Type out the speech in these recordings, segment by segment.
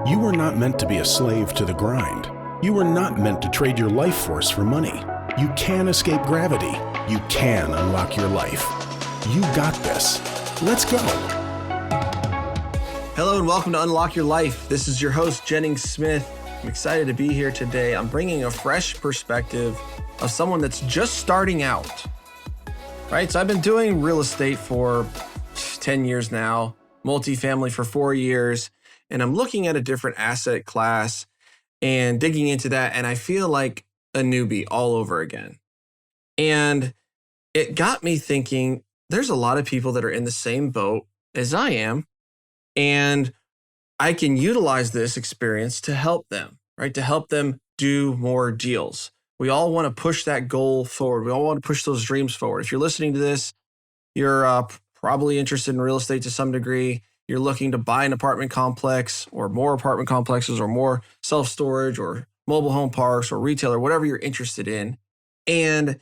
You were not meant to be a slave to the grind. You were not meant to trade your life force for money. You can escape gravity. You can unlock your life. You got this. Let's go. Hello and welcome to Unlock Your Life. This is your host, Jennings Smith. I'm excited to be here today. I'm bringing a fresh perspective of someone that's just starting out, right? So I've been doing real estate for 10 years now, multifamily for 4 years, and I'm looking at a different asset class and digging into that, and I feel like a newbie all over again. And it got me thinking, there's a lot of people that are in the same boat as I am, and I can utilize this experience to help them, right? To help them do more deals. We all want to push that goal forward. We all want to push those dreams forward. If you're listening to this, you're probably interested in real estate to some degree. You're looking to buy an apartment complex or more apartment complexes or more self-storage or mobile home parks or retail or whatever you're interested in. And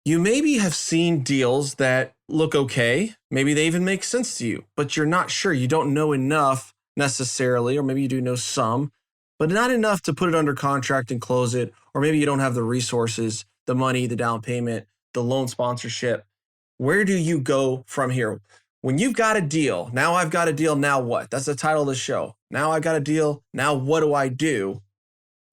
you maybe have seen deals that look okay. Maybe they even make sense to you, but you're not sure. You don't know enough necessarily, or maybe you do know some, but not enough to put it under contract and close it. Or maybe you don't have the resources, the money, the down payment, the loan sponsorship. Where do you go from here? When you've got a deal, now I've got a deal, now what? That's the title of the show. Now I've got a deal, now what do I do?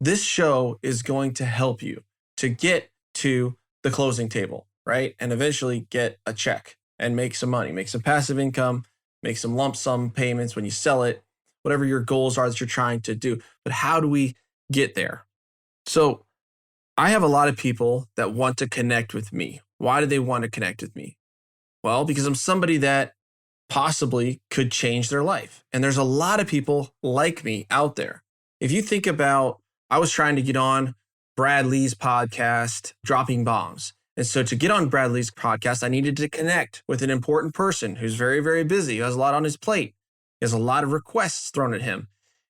This show is going to help you to get to the closing table, right? And eventually get a check and make some money, make some passive income, make some lump sum payments when you sell it, whatever your goals are that you're trying to do. But how do we get there? So I have a lot of people that want to connect with me. Why do they want to connect with me? Well, because I'm somebody that possibly could change their life. And there's a lot of people like me out there. If you think about, I was trying to get on Brad Lee's podcast, Dropping Bombs. And so to get on Brad Lee's podcast, I needed to connect with an important person who's very, very busy, who has a lot on his plate. He has a lot of requests thrown at him.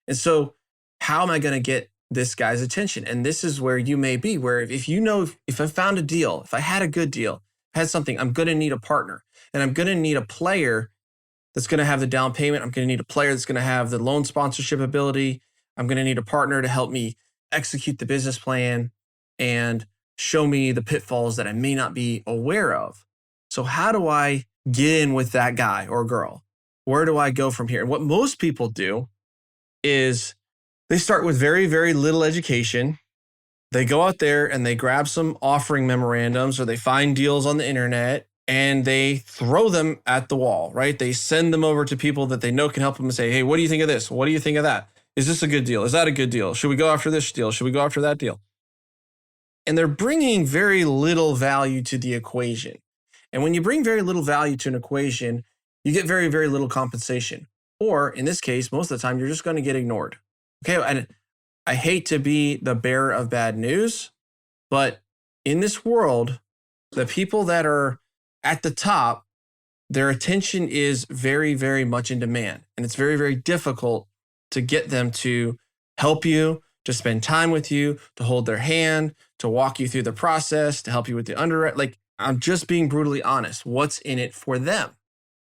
And so how am I going to get this guy's attention? And this is where you may be, where if I found a deal, if I had a good deal, had something, I'm going to need a partner, and I'm going to need a player that's going to have the down payment. I'm going to need a player that's going to have the loan sponsorship ability. I'm going to need a partner to help me execute the business plan and show me the pitfalls that I may not be aware of. So how do I get in with that guy or girl? Where do I go from here? And what most people do is they start with very, very little education. They go out there and they grab some offering memorandums, or they find deals on the internet and they throw them at the wall, right? They send them over to people that they know can help them and say, hey, what do you think of this? What do you think of that? Is this a good deal? Is that a good deal? Should we go after this deal? Should we go after that deal? And they're bringing very little value to the equation. And when you bring very little value to an equation, you get very, very little compensation. Or in this case, most of the time, you're just going to get ignored. Okay, and I hate to be the bearer of bad news, but in this world, the people that are at the top, their attention is very, very much in demand. And it's very, very difficult to get them to help you, to spend time with you, to hold their hand, to walk you through the process, to help you with the underwrite. Like, I'm just being brutally honest. What's in it for them?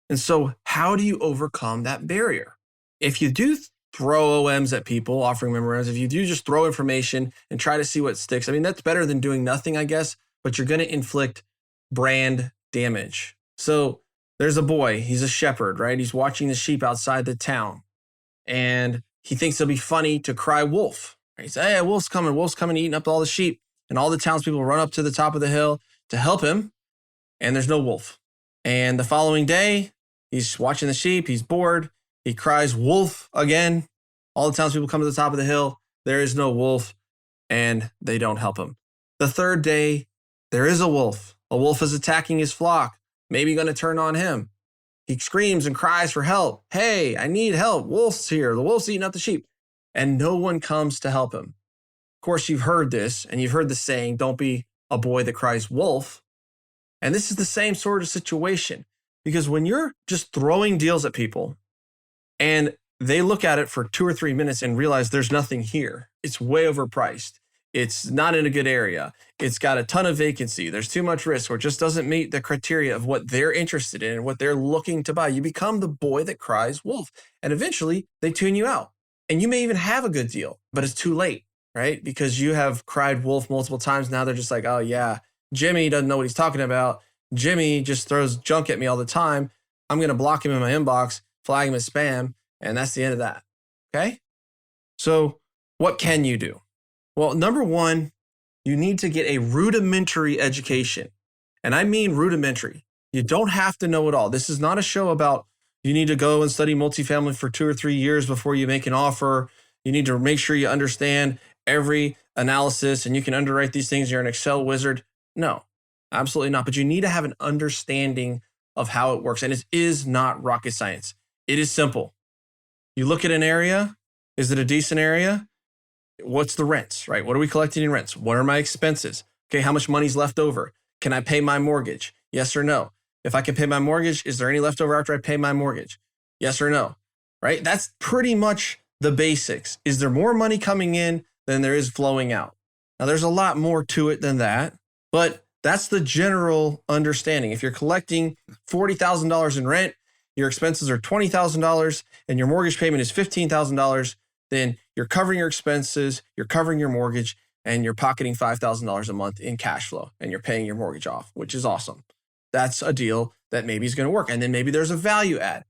And so how do you overcome that barrier? If you do throw OMs at people, offering memorandums, if you do just throw information and try to see what sticks, I mean, that's better than doing nothing, I guess, but you're going to inflict brand damage. So there's a boy, he's a shepherd, right? He's watching the sheep outside the town, and he thinks it'll be funny to cry wolf. He says, hey, wolf's coming, eating up all the sheep. And all the townspeople run up to the top of the hill to help him, and there's no wolf. And the following day, he's watching the sheep, he's bored, he cries wolf again. All the townspeople come to the top of the hill, there is no wolf, and they don't help him. The third day, there is a wolf. A wolf is attacking his flock, maybe going to turn on him. He screams and cries for help. Hey, I need help. Wolf's here. The wolf's eating up the sheep. And no one comes to help him. Of course, you've heard this, and you've heard the saying, don't be a boy that cries wolf. And this is the same sort of situation, because when you're just throwing deals at people and they look at it for 2 or 3 minutes and realize there's nothing here, it's way overpriced, it's not in a good area, it's got a ton of vacancy, there's too much risk, or it just doesn't meet the criteria of what they're interested in and what they're looking to buy, you become the boy that cries wolf. And eventually they tune you out. And you may even have a good deal, but it's too late, right? Because you have cried wolf multiple times. Now they're just like, oh yeah, Jimmy doesn't know what he's talking about. Jimmy just throws junk at me all the time. I'm going to block him in my inbox, flag him as spam, and that's the end of that. Okay? So what can you do? Well, number one, you need to get a rudimentary education. And I mean rudimentary. You don't have to know it all. This is not a show about you need to go and study multifamily for 2 or 3 years before you make an offer. You need to make sure you understand every analysis and you can underwrite these things. You're an Excel wizard. No, absolutely not. But you need to have an understanding of how it works. And it is not rocket science. It is simple. You look at an area. Is it a decent area? What's the rents, right? What are we collecting in rents? What are my expenses? Okay, how much money's left over? Can I pay my mortgage? Yes or no? If I can pay my mortgage, is there any left over after I pay my mortgage? Yes or no, right? That's pretty much the basics. Is there more money coming in than there is flowing out? Now, there's a lot more to it than that, but that's the general understanding. If you're collecting $40,000 in rent, your expenses are $20,000, and your mortgage payment is $15,000, then you're covering your expenses, you're covering your mortgage, and you're pocketing $5,000 a month in cash flow, and you're paying your mortgage off, which is awesome. That's a deal that maybe is going to work. And then maybe there's a value add,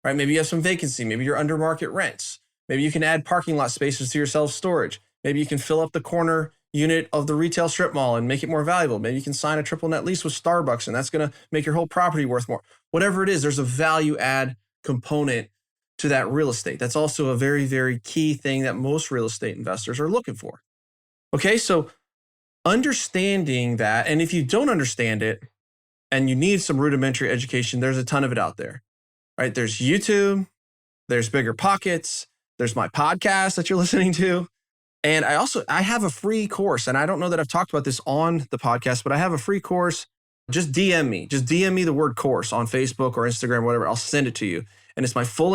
right? Maybe you have some vacancy. Maybe you're under market rents. Maybe you can add parking lot spaces to your self-storage. Maybe you can fill up the corner unit of the retail strip mall and make it more valuable. Maybe you can sign a triple net lease with Starbucks, and that's going to make your whole property worth more. Whatever it is, there's a value add component to that real estate. That's also a very, very key thing that most real estate investors are looking for. Okay, so understanding that, and if you don't understand it and you need some rudimentary education, there's a ton of it out there, right? There's YouTube, there's Bigger Pockets, there's my podcast that you're listening to. And I have a free course, and I don't know that I've talked about this on the podcast, but I have a free course. Just DM me the word course on Facebook or Instagram, whatever. I'll send it to you. And it's my full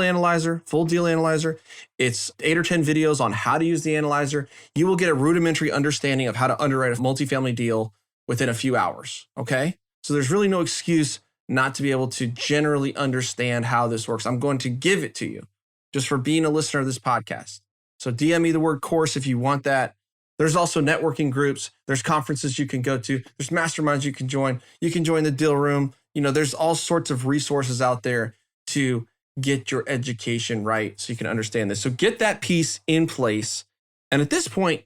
deal analyzer. It's 8 or 10 videos on how to use the analyzer. You will get a rudimentary understanding of how to underwrite a multifamily deal within a few hours. Okay. So there's really no excuse not to be able to generally understand how this works. I'm going to give it to you just for being a listener of this podcast. So DM me the word course if you want that. There's also networking groups. There's conferences you can go to. There's masterminds you can join. You can join the deal room. There's all sorts of resources out there to get your education right so you can understand this. So get that piece in place. And at this point,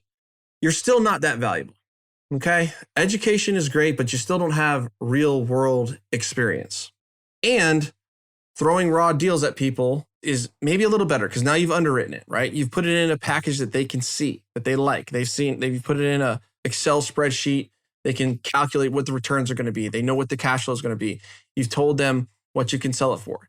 you're still not that valuable. Okay? Education is great, but you still don't have real world experience. And throwing raw deals at people is maybe a little better because now you've underwritten it, right? You've put it in a package that they can see, that they like. They've put it in a Excel spreadsheet. They can calculate what the returns are going to be. They know what the cash flow is going to be. You've told them what you can sell it for.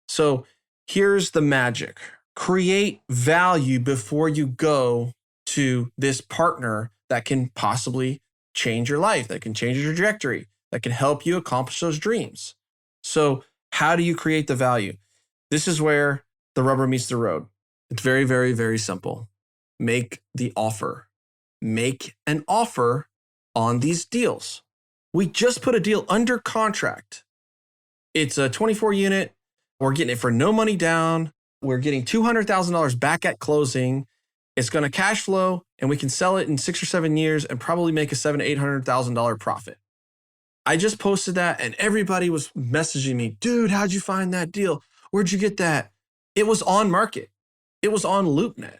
So here's the magic. Create value before you go to this partner that can possibly change your life, that can change your trajectory, that can help you accomplish those dreams. So how do you create the value? This is where the rubber meets the road. It's very, very, very simple. Make the offer. Make an offer on these deals. We just put a deal under contract. It's a 24 unit. We're getting it for no money down. We're getting $200,000 back at closing. It's going to cash flow, and we can sell it in 6 or 7 years and probably make a $700,000 to $800,000 profit. I just posted that, and everybody was messaging me, dude, how'd you find that deal? Where'd you get that? It was on market. It was on LoopNet.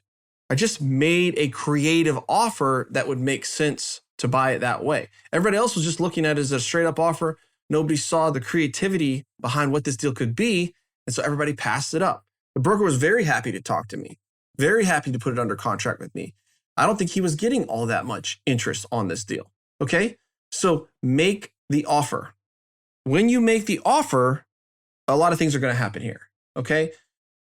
I just made a creative offer that would make sense to buy it that way. Everybody else was just looking at it as a straight up offer. Nobody saw the creativity behind what this deal could be. And so everybody passed it up. The broker was very happy to talk to me, very happy to put it under contract with me. I don't think he was getting all that much interest on this deal. Okay. So make the offer. When you make the offer, a lot of things are going to happen here. Okay.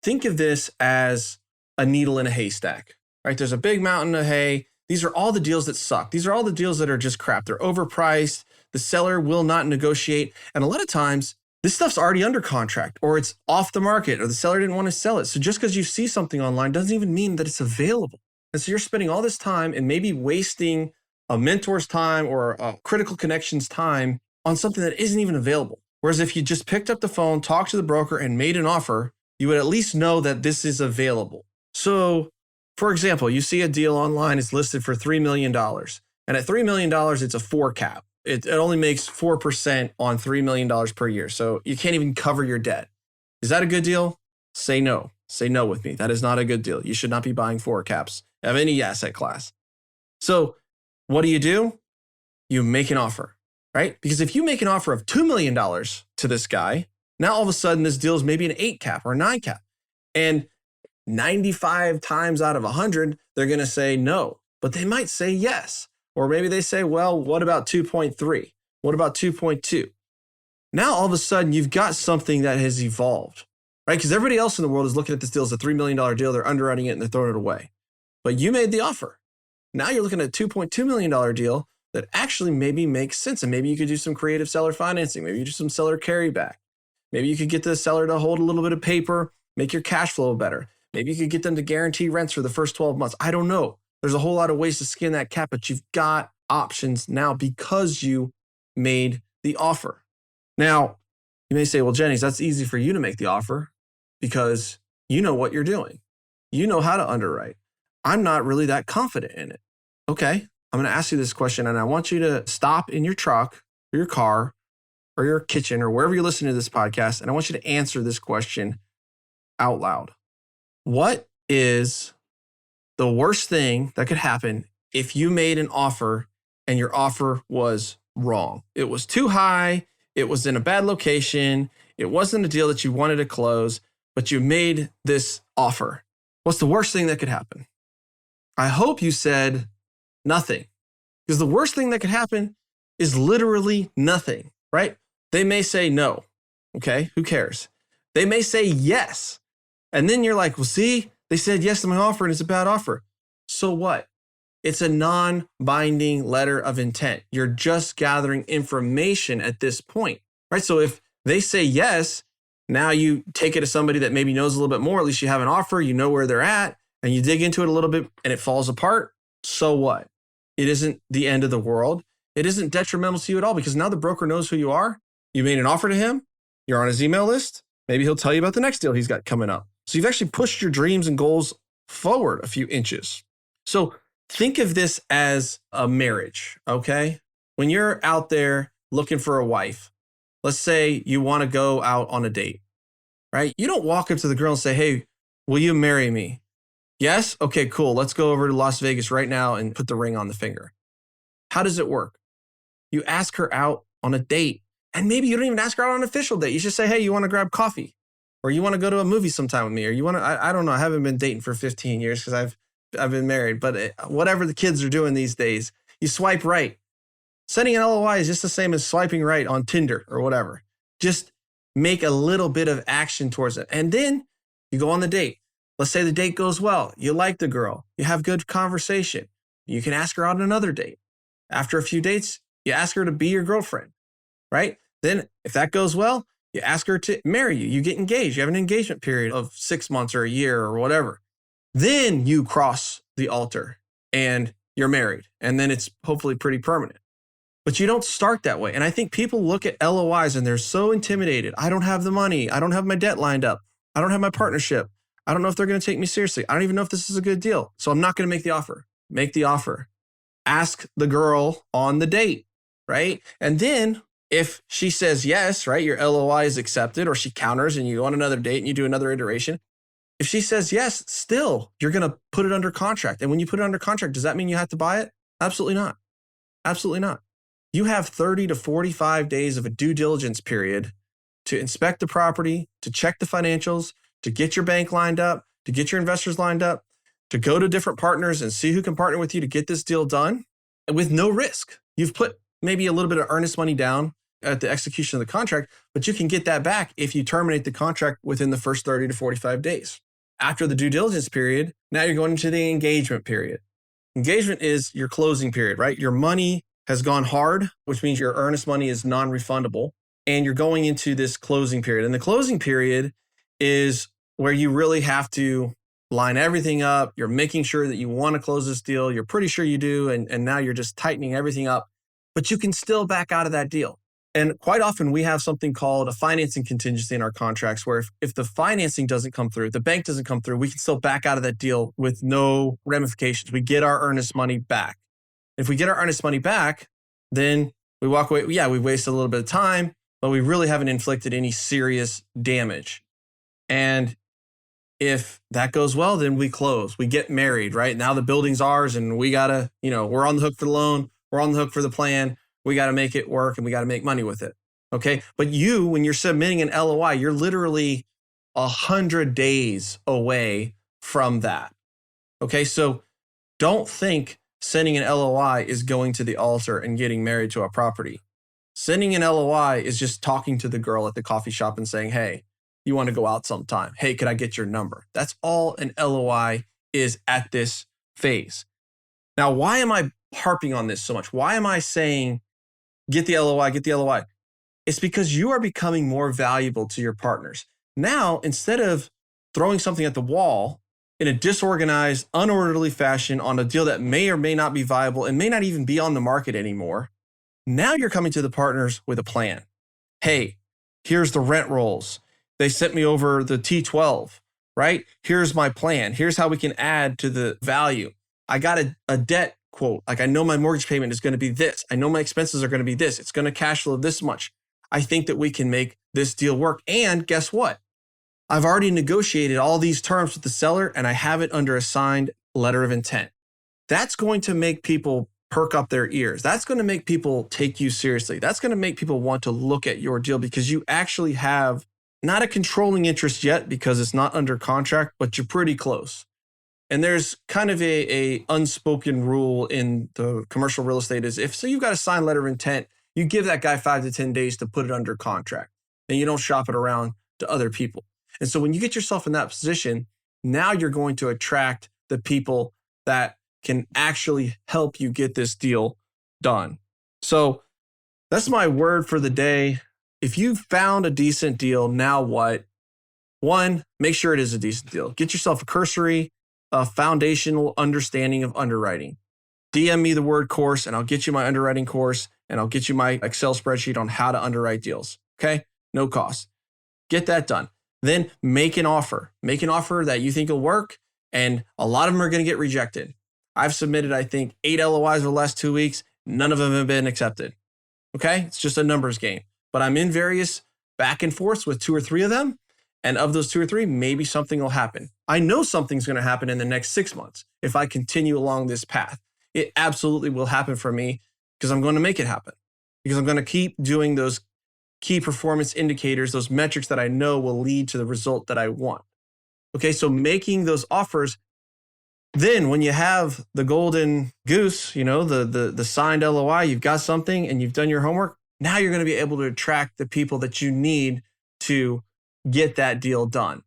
Think of this as a needle in a haystack, right? There's a big mountain of hay. These are all the deals that suck. These are all the deals that are just crap. They're overpriced. The seller will not negotiate. And a lot of times this stuff's already under contract or it's off the market or the seller didn't want to sell it. So just because you see something online doesn't even mean that it's available. And so you're spending all this time and maybe wasting a mentor's time or a critical connection's time on something that isn't even available. Whereas if you just picked up the phone, talked to the broker and made an offer, you would at least know that this is available. So, for example, you see a deal online, it's listed for $3 million. And at $3 million, it's a 4 cap. It only makes 4% on $3 million per year. So you can't even cover your debt. Is that a good deal? Say no. Say no with me. That is not a good deal. You should not be buying 4 caps of any asset class. So what do? You make an offer, right? Because if you make an offer of $2 million to this guy, now all of a sudden this deal is maybe an 8 cap or a 9 cap. And 95 times out of 100, they're going to say no, but they might say yes. Or maybe they say, well, what about 2.3? What about 2.2? Now, all of a sudden, you've got something that has evolved, right? Because everybody else in the world is looking at this deal as a $3 million deal. They're underwriting it and they're throwing it away. But you made the offer. Now you're looking at a $2.2 million deal that actually maybe makes sense. And maybe you could do some creative seller financing. Maybe you do some seller carryback. Maybe you could get the seller to hold a little bit of paper, make your cash flow better. Maybe you could get them to guarantee rents for the first 12 months. I don't know. There's a whole lot of ways to skin that cat, but you've got options now because you made the offer. Now, you may say, well, Jennings, that's easy for you to make the offer because you know what you're doing. You know how to underwrite. I'm not really that confident in it. Okay, I'm going to ask you this question, and I want you to stop in your truck or your car or your kitchen or wherever you're listening to this podcast, and I want you to answer this question out loud. What is the worst thing that could happen if you made an offer and your offer was wrong? It was too high. It was in a bad location. It wasn't a deal that you wanted to close, but you made this offer. What's the worst thing that could happen? I hope you said nothing, because the worst thing that could happen is literally nothing, right? They may say no. Okay, who cares? They may say yes. And then you're like, well, see, they said yes to my offer and it's a bad offer. So what? It's a non-binding letter of intent. You're just gathering information at this point, right? So if they say yes, now you take it to somebody that maybe knows a little bit more. At least you have an offer, you know where they're at, and you dig into it a little bit and it falls apart. So what? It isn't the end of the world. It isn't detrimental to you at all because now the broker knows who you are. You made an offer to him. You're on his email list. Maybe he'll tell you about the next deal he's got coming up. So you've actually pushed your dreams and goals forward a few inches. So think of this as a marriage, okay? When you're out there looking for a wife, let's say you want to go out on a date, right? You don't walk up to the girl and say, hey, will you marry me? Yes? Okay, cool. Let's go over to Las Vegas right now and put the ring on the finger. How does it work? You ask her out on a date. And maybe you don't even ask her out on an official date. You just say, hey, you want to grab coffee? Or you want to go to a movie sometime with me? Or you want to, I don't know. I haven't been dating for 15 years because I've been married. But whatever the kids are doing these days, you swipe right. Sending an LOI is just the same as swiping right on Tinder or whatever. Just make a little bit of action towards it. And then you go on the date. Let's say the date goes well. You like the girl. You have good conversation. You can ask her out on another date. After a few dates, you ask her to be your girlfriend, right? Then if that goes well, you ask her to marry you. You get engaged. You have an engagement period of 6 months or a year or whatever. Then you cross the altar and you're married. And then it's hopefully pretty permanent. But you don't start that way. And I think people look at LOIs and they're so intimidated. I don't have the money. I don't have my debt lined up. I don't have my partnership. I don't know if they're going to take me seriously. I don't even know if this is a good deal. So I'm not going to make the offer. Make the offer. Ask the girl on the date, right? And then if she says yes, right, your LOI is accepted, or she counters and you go on another date and you do another iteration. If she says yes, still, you're going to put it under contract. And when you put it under contract, does that mean you have to buy it? Absolutely not. Absolutely not. You have 30 to 45 days of a due diligence period to inspect the property, to check the financials, to get your bank lined up, to get your investors lined up, to go to different partners and see who can partner with you to get this deal done and with no risk. You've put maybe a little bit of earnest money down at the execution of the contract, but you can get that back if you terminate the contract within the first 30 to 45 days. After the due diligence period, now you're going into the engagement period. Engagement is your closing period, right? Your money has gone hard, which means your earnest money is non-refundable, and you're going into this closing period. And the closing period is where you really have to line everything up. You're making sure that you want to close this deal. You're pretty sure you do. And now you're just tightening everything up, but you can still back out of that deal. And quite often we have something called a financing contingency in our contracts where if the financing doesn't come through, the bank doesn't come through, we can still back out of that deal with no ramifications. We get our earnest money back. If we get our earnest money back, then we walk away. Yeah, we wasted a little bit of time, but we really haven't inflicted any serious damage. And if that goes well, then we close. We get married, right? Now the building's ours and we got to, we're on the hook for the loan. We're on the hook for the plan. We got to make it work and we got to make money with it. Okay. But when you're submitting an LOI, you're literally 100 days away from that. Okay. So don't think sending an LOI is going to the altar and getting married to a property. Sending an LOI is just talking to the girl at the coffee shop and saying, hey, you want to go out sometime? Hey, could I get your number? That's all an LOI is at this phase. Now, why am I harping on this so much? Why am I saying get the LOI, get the LOI? It's because you are becoming more valuable to your partners. Now, instead of throwing something at the wall in a disorganized, unorderly fashion on a deal that may or may not be viable and may not even be on the market anymore, now you're coming to the partners with a plan. Hey, here's the rent rolls. They sent me over the T12, right? Here's my plan. Here's how we can add to the value. I got a debt quote. Like I know my mortgage payment is going to be this. I know my expenses are going to be this. It's going to cash flow this much. I think that we can make this deal work. And guess what? I've already negotiated all these terms with the seller and I have it under a signed letter of intent. That's going to make people perk up their ears. That's going to make people take you seriously. That's going to make people want to look at your deal because you actually have not a controlling interest yet because it's not under contract, but you're pretty close. And there's kind of a unspoken rule in the commercial real estate is if you've got a signed letter of intent, you give that guy 5 to 10 days to put it under contract and you don't shop it around to other people. And so when you get yourself in that position, now you're going to attract the people that can actually help you get this deal done. So that's my word for the day. If you found a decent deal, now what? One, make sure it is a decent deal. Get yourself a cursory, foundational understanding of underwriting. DM me the word course and I'll get you my underwriting course and I'll get you my Excel spreadsheet on how to underwrite deals. Okay? No cost. Get that done. Then make an offer. Make an offer that you think will work. And a lot of them are going to get rejected. I've submitted, I think, 8 LOIs over the last 2 weeks. None of them have been accepted. Okay? It's just a numbers game. But I'm in various back and forths with 2 or 3 of them. And of those 2 or 3, maybe something will happen. I know something's going to happen in the next 6 months if I continue along this path. It absolutely will happen for me because I'm going to make it happen. Because I'm going to keep doing those key performance indicators, those metrics that I know will lead to the result that I want. Okay, so making those offers. Then when you have the golden goose, the signed LOI, you've got something and you've done your homework. Now you're going to be able to attract the people that you need to get that deal done.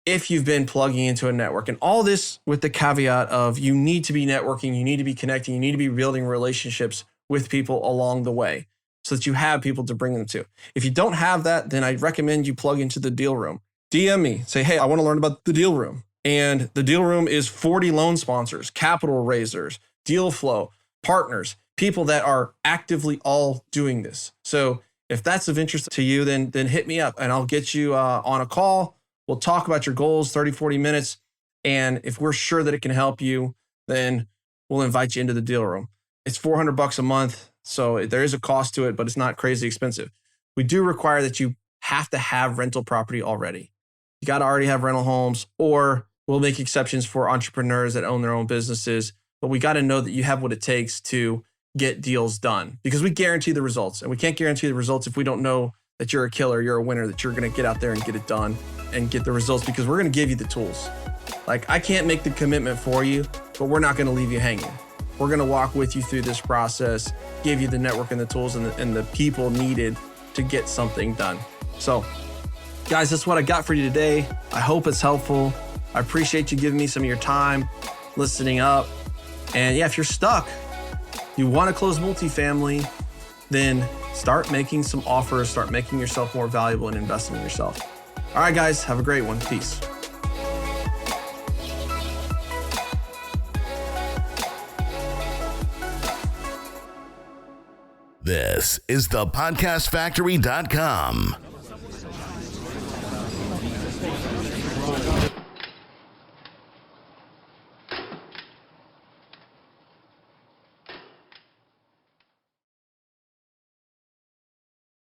If you've been plugging into a network, and all this with the caveat of you need to be networking, you need to be connecting, you need to be building relationships with people along the way so that you have people to bring them to. If you don't have that, then I recommend you plug into the deal room. DM me, say, hey, I want to learn about the deal room. And the deal room is 40 loan sponsors, capital raisers, deal flow, partners, people that are actively all doing this. So if that's of interest to you, then hit me up and I'll get you on a call. We'll talk about your goals, 30, 40 minutes. And if we're sure that it can help you, then we'll invite you into the deal room. It's $400 a month. So there is a cost to it, but it's not crazy expensive. We do require that you have to have rental property already. You got to already have rental homes, or we'll make exceptions for entrepreneurs that own their own businesses. But we got to know that you have what it takes to get deals done because we guarantee the results, and we can't guarantee the results if we don't know that you're a killer, you're a winner, that you're going to get out there and get it done and get the results because we're going to give you the tools. Like I can't make the commitment for you, but we're not going to leave you hanging. We're going to walk with you through this process, give you the network and the tools and the people needed to get something done. So guys, that's what I got for you today. I hope it's helpful. I appreciate you giving me some of your time, listening up. And yeah, if you're stuck, you want to close multifamily, then start making some offers, start making yourself more valuable and investing in yourself. All right, guys, have a great one. Peace. This is thepodcastfactory.com.